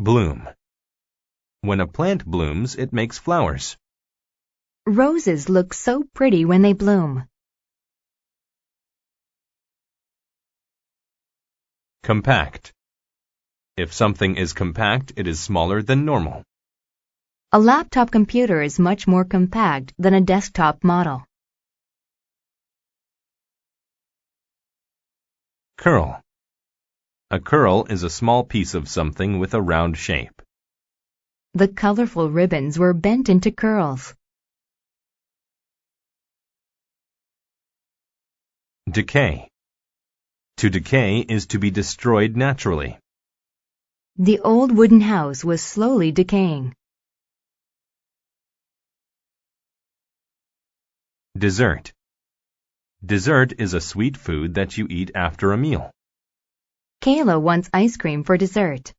Bloom. When a plant blooms, it makes flowers. Roses look so pretty when they bloom. Compact. If something is compact, it is smaller than normal. A laptop computer is much more compact than a desktop model. Curl. A curl is a small piece of something with a round shape. The colorful ribbons were bent into curls. Decay. To decay is to be destroyed naturally. The old wooden house was slowly decaying. Dessert. Dessert is a sweet food that you eat after a meal. Kayla wants ice cream for dessert.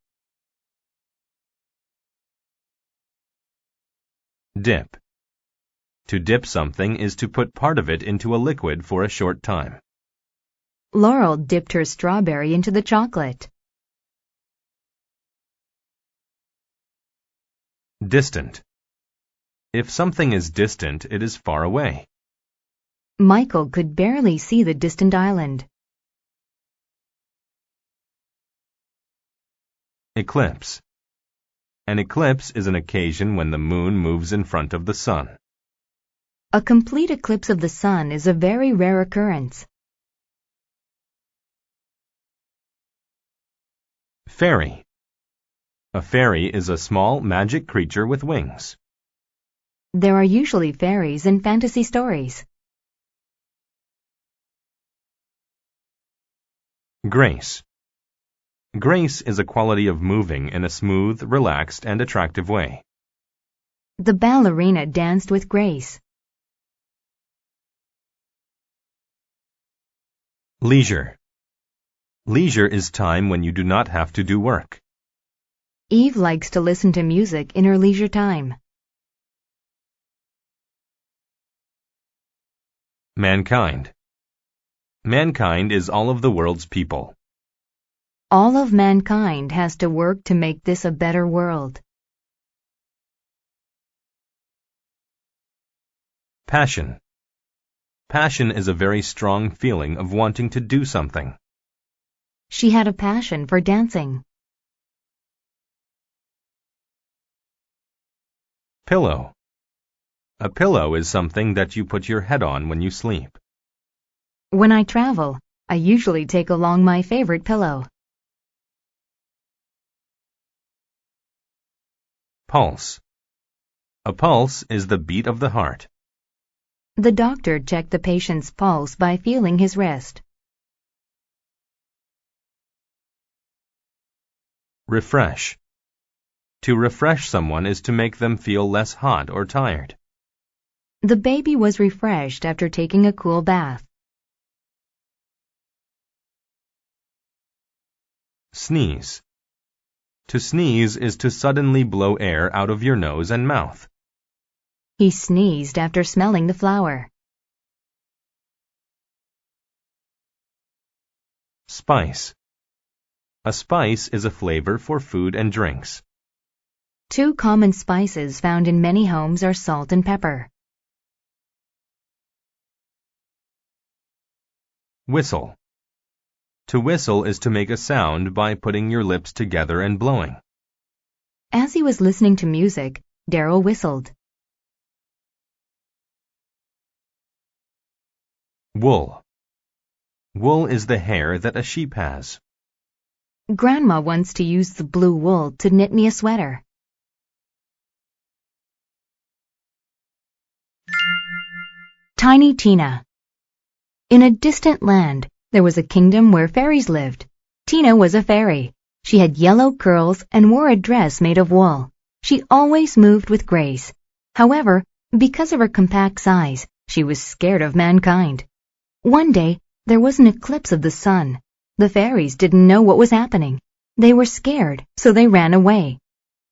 Dip. To dip something is to put part of it into a liquid for a short time. Laurel dipped her strawberry into the chocolate. Distant. If something is distant, it is far away. Michael could barely see the distant island. Eclipse. An eclipse is an occasion when the moon moves in front of the sun. A complete eclipse of the sun is a very rare occurrence. Fairy. A fairy is a small magic creature with wings. There are usually fairies in fantasy stories. Grace. Grace is a quality of moving in a smooth, relaxed, and attractive way. The ballerina danced with grace. Leisure. Leisure is time when you do not have to do work. Eve likes to listen to music in her leisure time. Mankind. Mankind is all of the world's people. All of mankind has to work to make this a better world. Passion. Passion is a very strong feeling of wanting to do something. She had a passion for dancing. Pillow. A pillow is something that you put your head on when you sleep. When I travel, I usually take along my favorite pillow. Pulse. A pulse is the beat of the heart. The doctor checked the patient's pulse by feeling his wrist. Refresh. To refresh someone is to make them feel less hot or tired. The baby was refreshed after taking a cool bath. Sneeze. To sneeze is to suddenly blow air out of your nose and mouth. He sneezed after smelling the flower. Spice. A spice is a flavor for food and drinks. Two common spices found in many homes are salt and pepper. Whistle. To whistle is to make a sound by putting your lips together and blowing. As he was listening to music, Daryl whistled. Wool. Wool is the hair that a sheep has. Grandma wants to use the blue wool to knit me a sweater. Tiny Tina. In a distant land, there was a kingdom where fairies lived. Tina was a fairy. She had yellow curls and wore a dress made of wool. She always moved with grace. However, because of her compact size, she was scared of mankind. One day, there was an eclipse of the sun. The fairies didn't know what was happening. They were scared, so they ran away.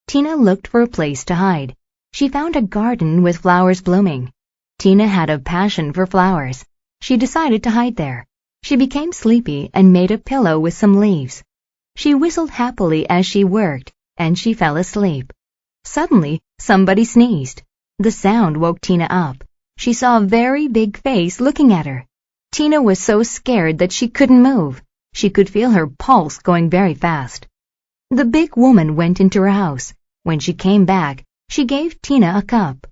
Tina looked for a place to hide. She found a garden with flowers blooming. Tina had a passion for flowers. She decided to hide there. She became sleepy and made a pillow with some leaves. She whistled happily as she worked, and she fell asleep. Suddenly, somebody sneezed. The sound woke Tina up. She saw a very big face looking at her. Tina was so scared that she couldn't move. She could feel her pulse going very fast. The big woman went into her house. When she came back, she gave Tina a cup.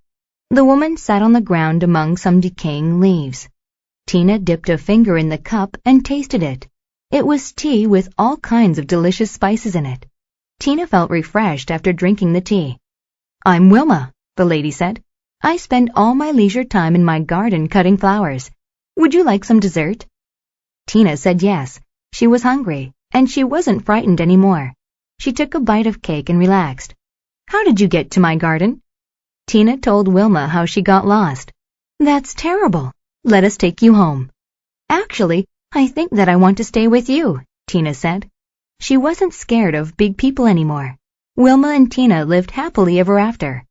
The woman sat on the ground among some decaying leaves. Tina dipped a finger in the cup and tasted it. It was tea with all kinds of delicious spices in it. Tina felt refreshed after drinking the tea. "I'm Wilma," the lady said. "I spend all my leisure time in my garden cutting flowers. Would you like some dessert?" Tina said yes. She was hungry, and she wasn't frightened anymore. She took a bite of cake and relaxed. "How did you get to my garden?" Tina told Wilma how she got lost. "That's terrible. Let us take you home." "Actually, I think that I want to stay with you," Tina said. She wasn't scared of big people anymore. Wilma and Tina lived happily ever after.